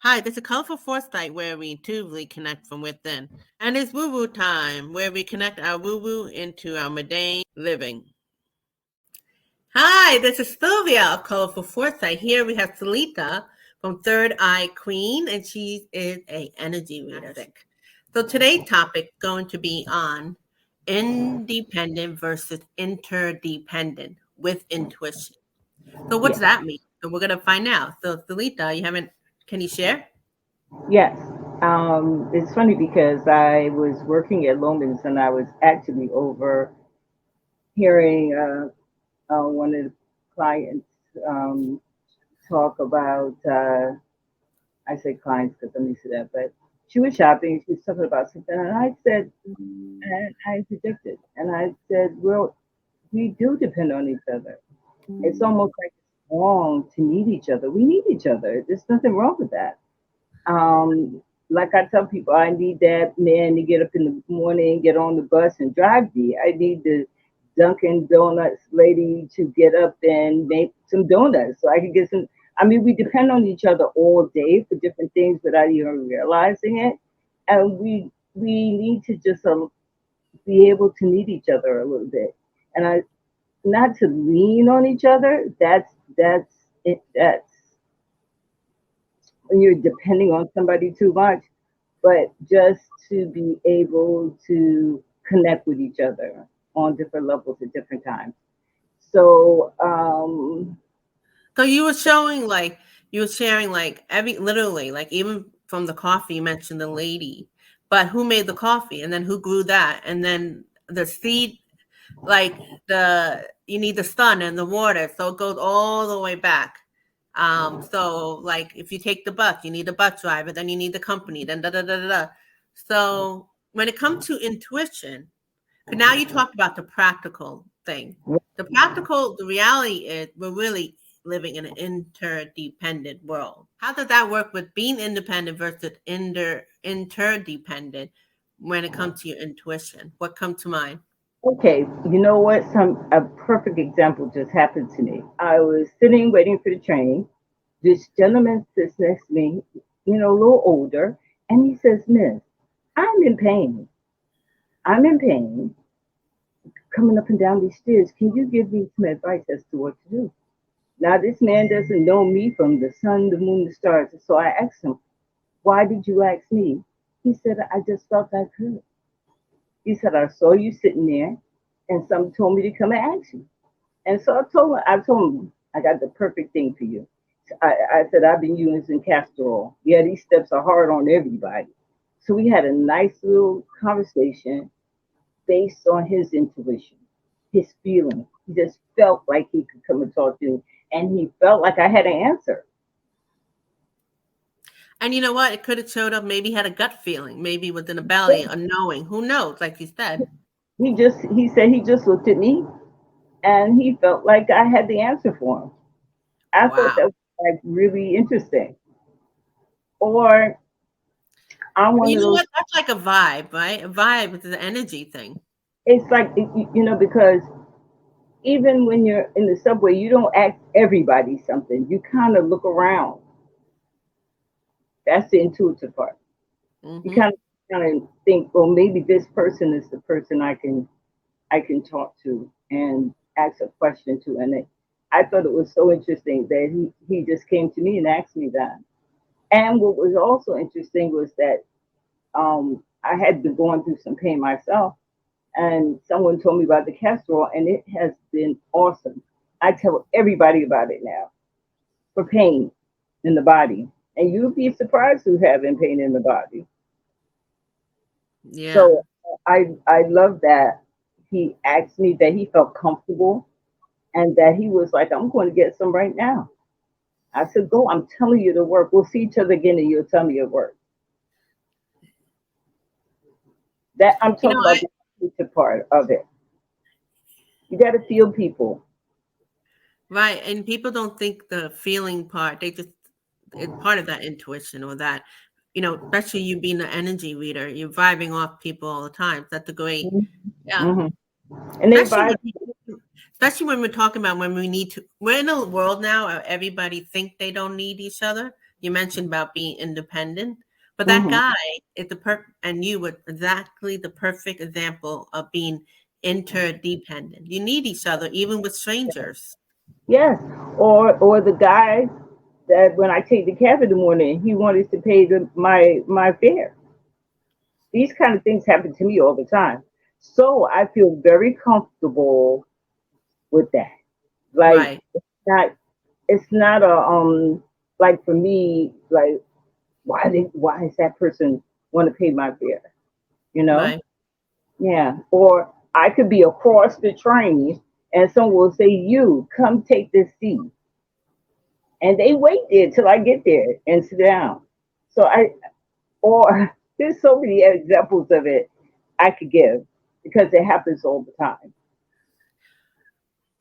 Hi, this is Colorful Foresight where we intuitively connect from within. And it's woo woo time where we connect our woo woo into our mundane living. Hi, this is Silvia of Colorful Foresight. Here we have Zelita from Third Eye Queen, and she is a energy reader. So today's topic is going to be on independent versus interdependent with intuition. So what does Yes, that mean? So we're gonna find out. So Zelita, can you share? yes. It's funny because I was working at Loman's and I was actually overhearing one of the clients um, talk about, I say clients because I'm used to that, but she was shopping. She was talking about something, and I said, and I interjected, and I said, well, we do depend on each other. It's almost like it's wrong to need each other. We need each other. There's nothing wrong with that. Like I tell people, I need that man to get up in the morning, get on the bus, and drive me. I need the Dunkin' Donuts lady to get up and make some donuts so I can get some. I mean, we depend on each other all day for different things without even realizing it, and we need to just be able to need each other a little bit, and I not to lean on each other. That's it. That's when you're depending on somebody too much, but just to be able to connect with each other on different levels at different times. So, So you were sharing like every literally like even from the coffee you mentioned the lady, but who made the coffee and then who grew that and then the seed like the you need the sun and the water so it goes all the way back. So like if you take the bus you need a bus driver then you need the company then da da da da. Da. So when it comes to intuition, but now you talked about the practical thing. The reality is we're really living in an interdependent world. How does that work with being independent versus interdependent when it comes to your intuition? What comes to mind? okay, you know what? A perfect example just happened to me. I was sitting waiting for the train. This gentleman sits next to me, a little older, and he says, "Miss, I'm in pain. I'm in pain coming up and down these stairs. Can you give me some advice as to what to do?" Now, this man doesn't know me from the sun, the moon, the stars. So I asked him, "Why did you ask me?" He said, "I just felt I could." He said, "I saw you sitting there, and someone told me to come and ask you." And so I told him, "I got the perfect thing for you." I said, "I've been using castor oil. Yeah, these steps are hard on everybody." So we had a nice little conversation based on his intuition, his feeling. He just felt like he could come and talk to me, and he felt like I had an answer. And you know what? It could have showed up, maybe had a gut feeling, maybe within a belly, a knowing. Who knows, like you said. He said he just looked at me and he felt like I had the answer for him. I thought that Wow. was like really interesting. Or I'm And one you of know those. what? That's like a vibe, right? A vibe is an energy thing. It's like because even when you're in the subway, you don't ask everybody something. You kind of look around. That's the intuitive part. You Hmm. kind of think, well, maybe this person is the person I can talk to and ask a question to. And I thought it was so interesting that he just came to me and asked me that. And what was also interesting was that I had been going through some pain myself, and someone told me about the castor oil, and it has been awesome. I tell everybody about it now for pain in the body, and you'd be surprised who's having pain in the body. Yeah. So I love that he asked me that he felt comfortable and that he was like, "I'm going to get some right now." I said, "Go, I'm telling you to work. We'll see each other again and you'll tell me it worked." That I'm You know, talking about the creative part of it. You got to feel people. right. And people don't think the feeling part, they just, it's part of that intuition or that, especially you being an energy reader, you're vibing off people all the time. That's a great, yeah. Hmm. And they Especially vibe. when especially when we're talking about when we need to, we're in a world now where everybody think they don't need each other. you mentioned about being independent, but that Hmm. guy is and you were exactly the perfect example of being interdependent. You need each other, even with strangers. Yes. Or the guy that when I take the cab in the morning, he wanted to pay my fare. These kind of things happen to me all the time. So I feel very comfortable with that. Like Right, not it's not a like for me, like why is that person want to pay my fare? You know? right. Yeah. Or I could be across the train and someone will say, "You come take this seat," and they wait there till I get there and sit down. So or there's so many examples of it I could give because it happens all the time.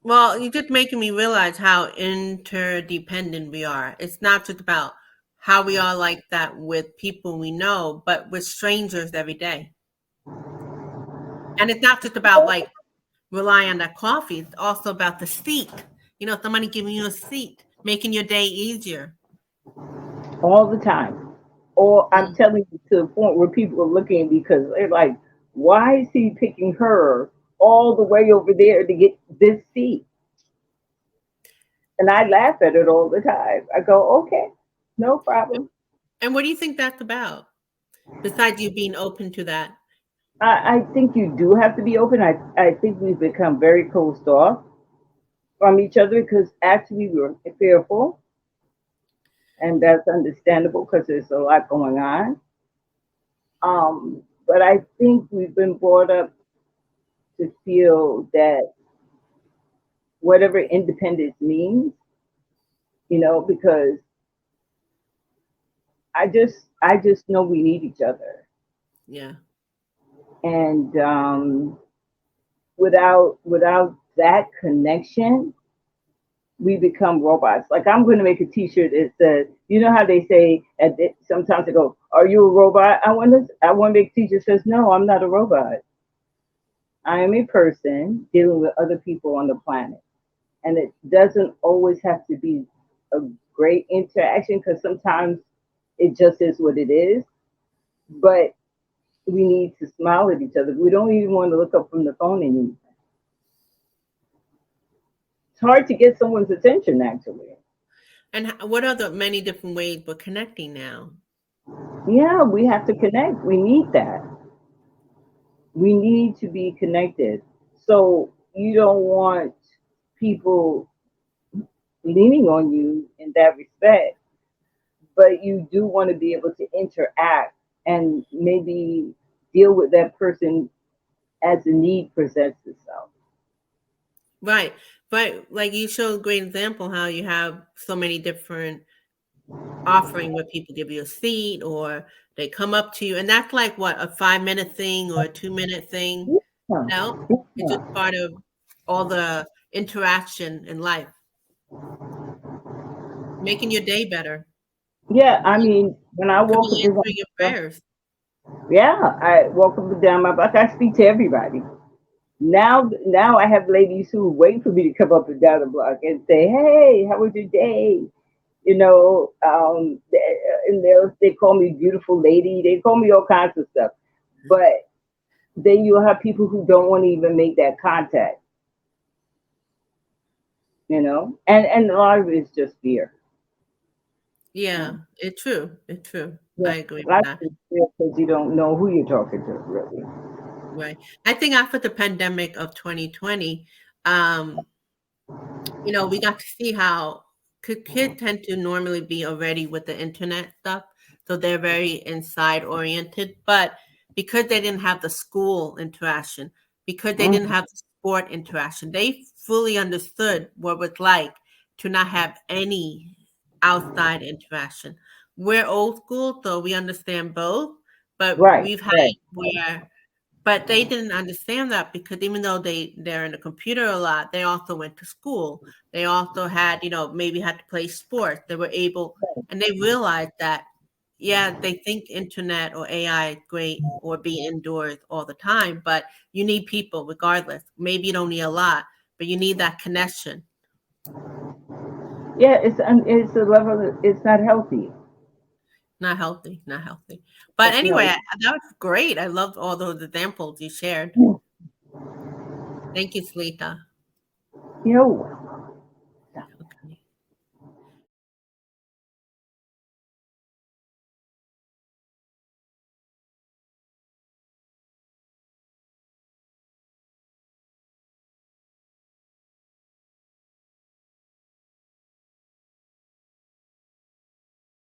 Well, you're just making me realize how interdependent we are. It's not just about how we are like that with people we know, but with strangers every day. And it's not just about like relying on that coffee. It's also about the seat. Somebody giving you a seat, making your day easier. All the time. Or I'm Mm, telling you to the point where people are looking because they're like, why is he picking her all the way over there to get this seat? And I laugh at it all the time. I go, okay, no problem. And what do you think that's about? Besides you being open to that. I think you do have to be open. I think we've become very closed off from each other because actually we're fearful, and that's understandable because there's a lot going on. But I think we've been brought up to feel that whatever independence means, because I just know we need each other, Yeah. and without that connection, we become robots. Like I'm going to make a T-shirt that says, you know how they say sometimes they go, "Are you a robot?" I want to make a T-shirt that says, "No, I'm not a robot. I am a person dealing with other people on the planet." And it doesn't always have to be a great interaction because sometimes it just is what it is. But we need to smile at each other. We don't even want to look up from the phone anymore. It's hard to get someone's attention, actually. And what are the many different ways we're connecting now? Yeah, we have to connect. We need that. We need to be connected. So you don't want people leaning on you in that respect, but you do want to be able to interact and maybe deal with that person as the need presents itself. Right. But like you showed a great example how you have so many different offering where people give you a seat or they come up to you. And that's like what, a 5 minute thing or a 2 minute thing? Yeah. No, it's just Yeah. part of all the interaction in life, making your day better. Yeah, I mean, when I Could walk up be and answering your down, prayers. yeah, I walk up and down my block. I speak to everybody. Now I have ladies who wait for me to come up and down the block and say, "Hey, how was your day?" And they call me beautiful lady. They call me all kinds of stuff. But then you'll have people who don't want to even make that contact, and a lot of it is just fear. Yeah, it's true. It's true. Yeah, I agree a with lot that. of it's fear because you don't know who you're talking to, really. Right. I think after the pandemic of 2020, um, we got to see how kids tend to normally be already with the internet stuff, so they're very inside oriented. But because they didn't have the school interaction, because they didn't Mhm. have the sport interaction, they fully understood what it was like to not have any outside interaction. We're old school, so we understand both, but Right, we've had right. where but they didn't understand that because even though they're in the computer a lot, they also went to school. They also had, maybe had to play sports. They were able, and they realized that, yeah, they think internet or AI is great or be indoors all the time, but you need people regardless. Maybe you don't need a lot, but you need that connection. Yeah, it's a level. It's not healthy. Not healthy, not healthy. But That's anyway, right. that was great. I loved all those examples you shared. Thank you, Zelita. You know,